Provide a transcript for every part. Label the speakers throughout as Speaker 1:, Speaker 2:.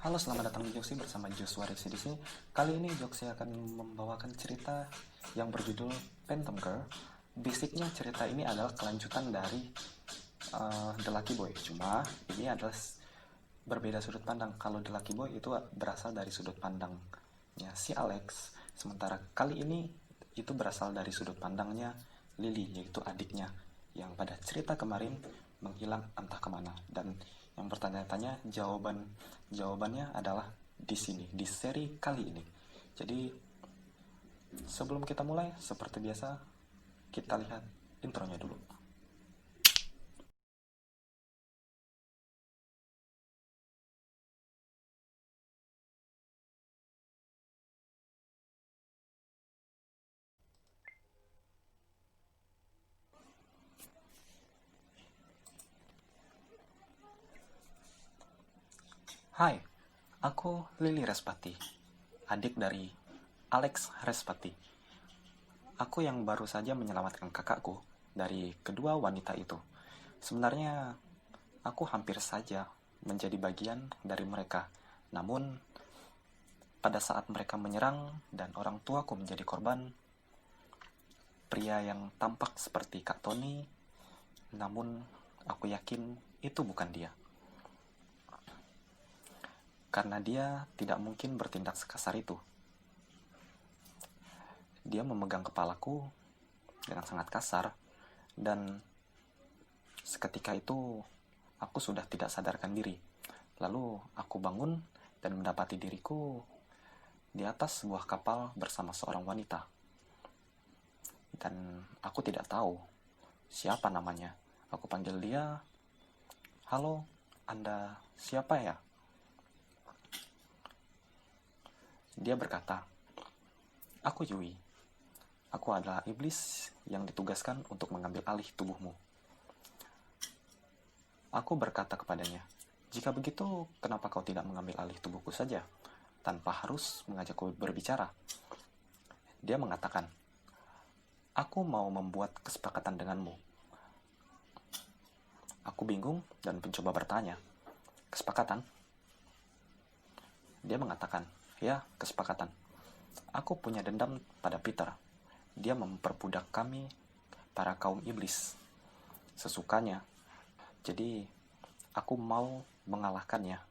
Speaker 1: Halo, selamat datang di Joksi bersama Joshua Rexi di sini. Kali ini Joksi akan membawakan cerita yang berjudul Phantom Girl. Basicnya cerita ini adalah kelanjutan dari The Lucky Boy. Cuma ini adalah berbeda sudut pandang. Kalau The Lucky Boy itu berasal dari sudut pandangnya si Alex, sementara kali ini itu berasal dari sudut pandangnya Lily, yaitu adiknya yang pada cerita kemarin menghilang entah kemana. Dan yang bertanya-tanya, jawabannya adalah di sini, di seri kali ini. Jadi sebelum kita mulai, seperti biasa kita lihat intronya dulu. Hai, aku Lily Respati, adik dari Alex Respati. Aku yang baru saja menyelamatkan kakakku dari kedua wanita itu. Sebenarnya aku hampir saja menjadi bagian dari mereka. Namun pada saat mereka menyerang dan orang tuaku menjadi korban, pria yang tampak seperti Kak Tony, namun aku yakin itu bukan dia. Karena dia tidak mungkin bertindak sekasar itu. Dia memegang kepalaku dengan sangat kasar, dan seketika itu aku sudah tidak sadarkan diri. Lalu aku bangun dan mendapati diriku di atas sebuah kapal bersama seorang wanita. Dan aku tidak tahu siapa namanya. Aku panggil dia, "Halo, Anda siapa ya?" Dia berkata, "Aku Yui. Aku adalah iblis yang ditugaskan untuk mengambil alih tubuhmu." Aku berkata kepadanya, "Jika begitu, kenapa kau tidak mengambil alih tubuhku saja, tanpa harus mengajakku berbicara?" Dia mengatakan, "Aku mau membuat kesepakatan denganmu." Aku bingung dan mencoba bertanya, "Kesepakatan?" Dia mengatakan, "Ya, kesepakatan. Aku punya dendam pada Peter. Dia memperbudak kami, para kaum iblis, sesukanya. Jadi, aku mau mengalahkannya.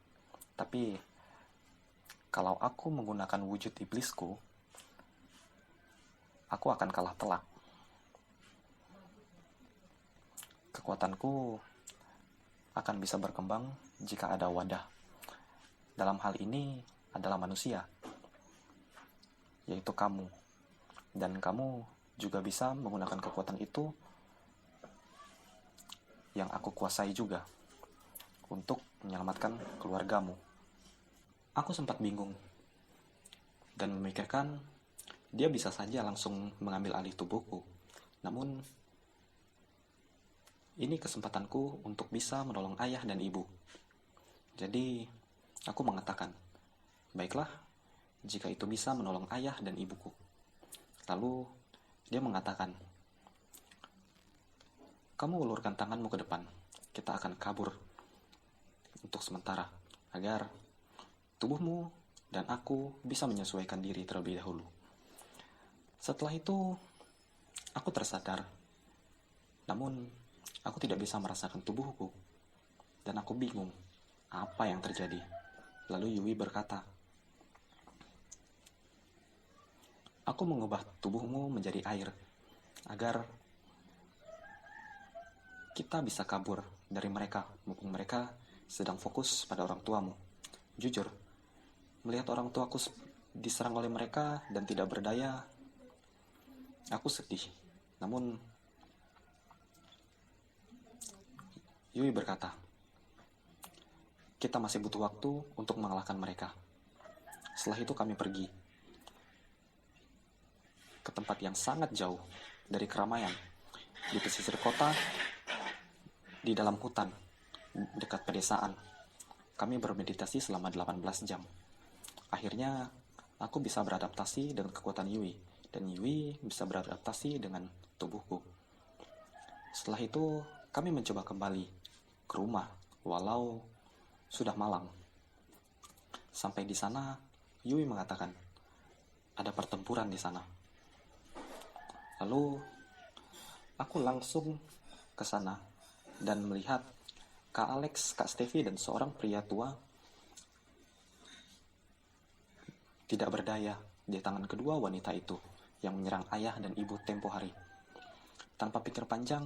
Speaker 1: Tapi, kalau aku menggunakan wujud iblisku, aku akan kalah telak. Kekuatanku akan bisa berkembang jika ada wadah. Dalam hal ini adalah manusia, yaitu kamu. Dan kamu juga bisa menggunakan kekuatan itu yang aku kuasai juga untuk menyelamatkan keluargamu." Aku sempat bingung dan memikirkan dia bisa saja langsung mengambil alih tubuhku. Namun, ini kesempatanku untuk bisa menolong ayah dan ibu. Jadi, aku mengatakan, "Baiklah, jika itu bisa menolong ayah dan ibuku." Lalu, dia mengatakan, "Kamu ulurkan tanganmu ke depan. Kita akan kabur untuk sementara, agar tubuhmu dan aku bisa menyesuaikan diri terlebih dahulu." Setelah itu, aku tersadar. Namun, aku tidak bisa merasakan tubuhku. Dan aku bingung, apa yang terjadi? Lalu Yui berkata, "Aku mengubah tubuhmu menjadi air, agar kita bisa kabur dari mereka, mumpung mereka sedang fokus pada orang tuamu." Jujur, melihat orang tuaku diserang oleh mereka dan tidak berdaya, aku sedih. Namun, Yui berkata, "Kita masih butuh waktu untuk mengalahkan mereka." Setelah itu kami pergi ke tempat yang sangat jauh dari keramaian, di pesisir kota, di dalam hutan, dekat pedesaan. Kami bermeditasi selama 18 jam. Akhirnya, aku bisa beradaptasi dengan kekuatan Yui, dan Yui bisa beradaptasi dengan tubuhku. Setelah itu, kami mencoba kembali ke rumah, walau sudah malam. Sampai di sana, Yui mengatakan, ada pertempuran di sana. Lalu, aku langsung ke sana dan melihat Kak Alex, Kak Steffi, dan seorang pria tua tidak berdaya di tangan kedua wanita itu yang menyerang ayah dan ibu tempo hari. Tanpa pikir panjang,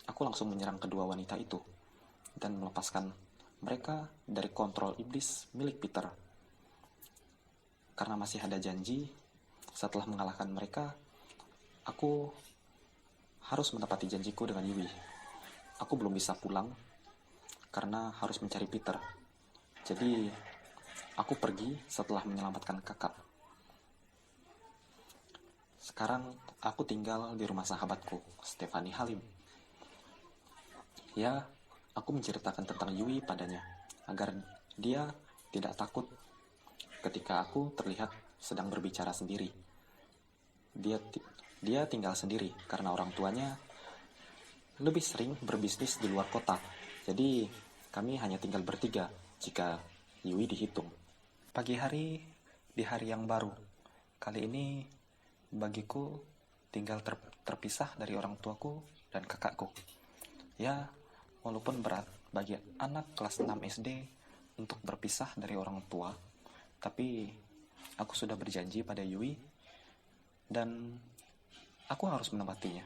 Speaker 1: aku langsung menyerang kedua wanita itu dan melepaskan mereka dari kontrol iblis milik Peter. Karena masih ada janji, setelah mengalahkan mereka, aku harus menepati janjiku dengan Yui. Aku belum bisa pulang karena harus mencari Peter. Jadi, aku pergi setelah menyelamatkan kakak. Sekarang, aku tinggal di rumah sahabatku, Stefani Halim. Ya, aku menceritakan tentang Yui padanya, agar dia tidak takut ketika aku terlihat sedang berbicara sendiri. Dia tinggal sendiri karena orang tuanya lebih sering berbisnis di luar kota. Jadi, kami hanya tinggal bertiga jika Yui dihitung. Pagi hari di hari yang baru. Kali ini bagiku tinggal terpisah dari orang tuaku dan kakakku. Ya, walaupun berat bagi anak kelas 6 SD untuk berpisah dari orang tua, tapi aku sudah berjanji pada Yui dan aku harus menepatinya.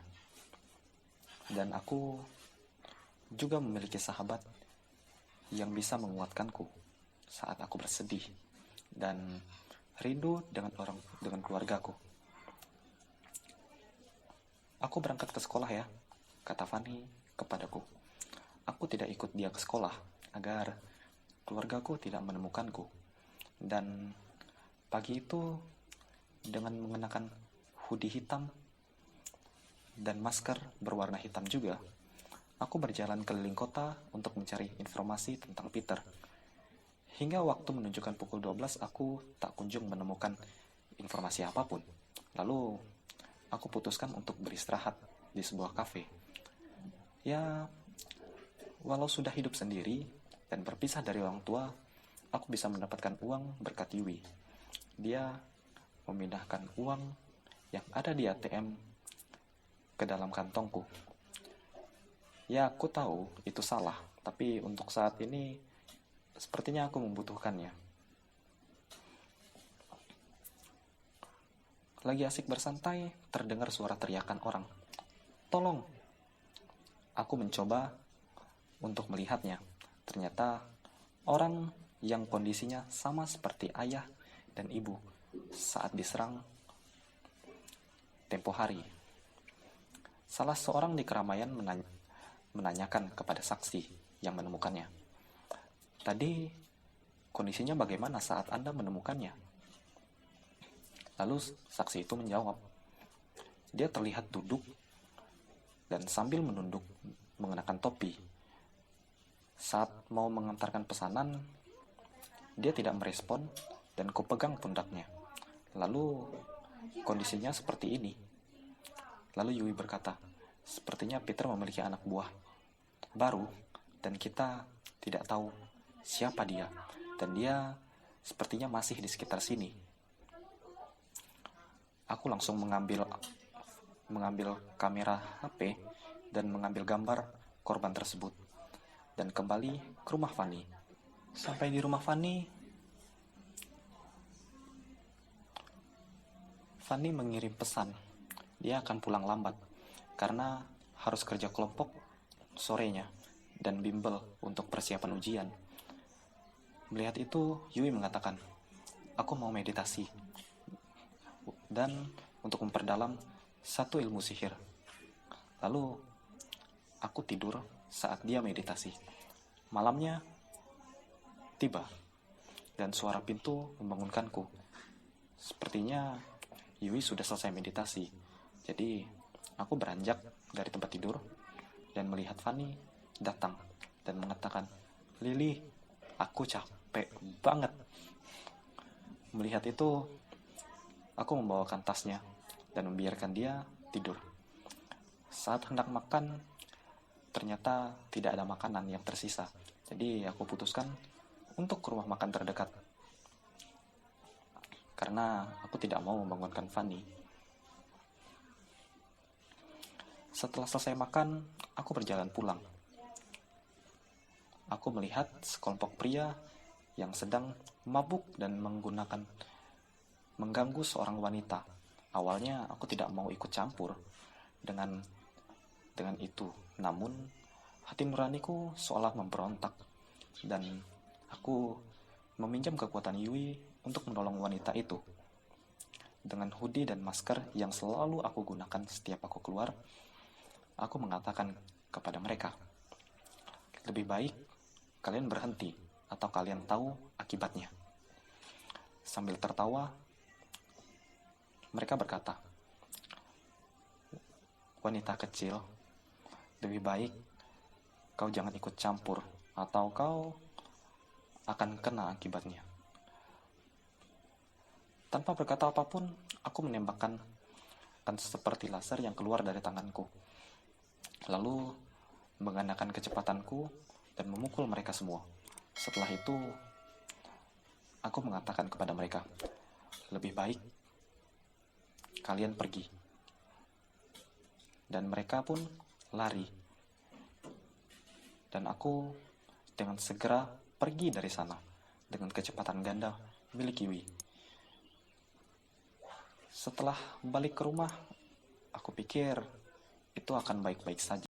Speaker 1: Dan aku juga memiliki sahabat yang bisa menguatkanku saat aku bersedih dan rindu dengan keluargaku. Aku berangkat ke sekolah ya, kata Fanny kepadaku. Aku tidak ikut dia ke sekolah agar keluargaku tidak menemukanku. Dan pagi itu dengan mengenakan hoodie hitam dan masker berwarna hitam juga, aku berjalan keliling kota untuk mencari informasi tentang Peter. Hingga waktu menunjukkan pukul 12, aku tak kunjung menemukan informasi apapun. Lalu, aku putuskan untuk beristirahat di sebuah kafe. Ya, walau sudah hidup sendiri dan berpisah dari orang tua, aku bisa mendapatkan uang berkat Yui. Dia memindahkan uang yang ada di ATM ke dalam kantongku. Ya, aku tahu itu salah, tapi untuk saat ini sepertinya aku membutuhkannya. Lagi asik bersantai, terdengar suara teriakan orang. Tolong! Aku mencoba untuk melihatnya. Ternyata orang yang kondisinya sama seperti ayah dan ibu saat diserang tempo hari. Salah seorang di keramaian menanyakan kepada saksi yang menemukannya. Tadi kondisinya bagaimana saat Anda menemukannya? Lalu saksi itu menjawab, dia terlihat duduk dan sambil menunduk mengenakan topi. Saat mau mengantarkan pesanan, dia tidak merespon dan kupegang pundaknya. Lalu kondisinya seperti ini. Lalu Yui berkata, sepertinya Peter memiliki anak buah baru dan kita tidak tahu siapa dia. Dan dia sepertinya masih di sekitar sini. Aku langsung mengambil kamera HP dan mengambil gambar korban tersebut dan kembali ke rumah Fanny. Sampai di rumah Fanny mengirim pesan dia akan pulang lambat karena harus kerja kelompok sorenya dan bimbel untuk persiapan ujian. Melihat itu, Yui mengatakan, aku mau meditasi dan untuk memperdalam satu ilmu sihir. Lalu, aku tidur saat dia meditasi. Malamnya, tiba, dan suara pintu membangunkanku. Sepertinya Yui sudah selesai meditasi. Jadi, aku beranjak dari tempat tidur dan melihat Fanny datang dan mengatakan, Lily, aku capek banget. Melihat itu, aku membawakan tasnya dan membiarkan dia tidur. Saat hendak makan, ternyata tidak ada makanan yang tersisa. Jadi aku putuskan untuk ke rumah makan terdekat. karena aku tidak mau membangunkan Fanny. Setelah selesai makan, aku berjalan pulang. Aku melihat sekelompok pria yang sedang mabuk dan mengganggu seorang wanita. Awalnya aku tidak mau ikut campur dengan itu, namun hati nuraniku seolah memberontak dan aku meminjam kekuatan Yui untuk menolong wanita itu. Dengan hoodie dan masker yang selalu aku gunakan setiap aku keluar, aku mengatakan kepada mereka, lebih baik kalian berhenti atau kalian tahu akibatnya. Sambil tertawa, mereka berkata, wanita kecil, lebih baik kau jangan ikut campur atau kau akan kena akibatnya. Tanpa berkata apapun, aku menembakkan seperti laser yang keluar dari tanganku. Lalu menggunakan kecepatanku dan memukul mereka semua. Setelah itu, aku mengatakan kepada mereka, lebih baik kalian pergi. Dan mereka pun lari. Dan aku dengan segera pergi dari sana dengan kecepatan ganda milik Yui. Setelah balik ke rumah, aku pikir itu akan baik-baik saja.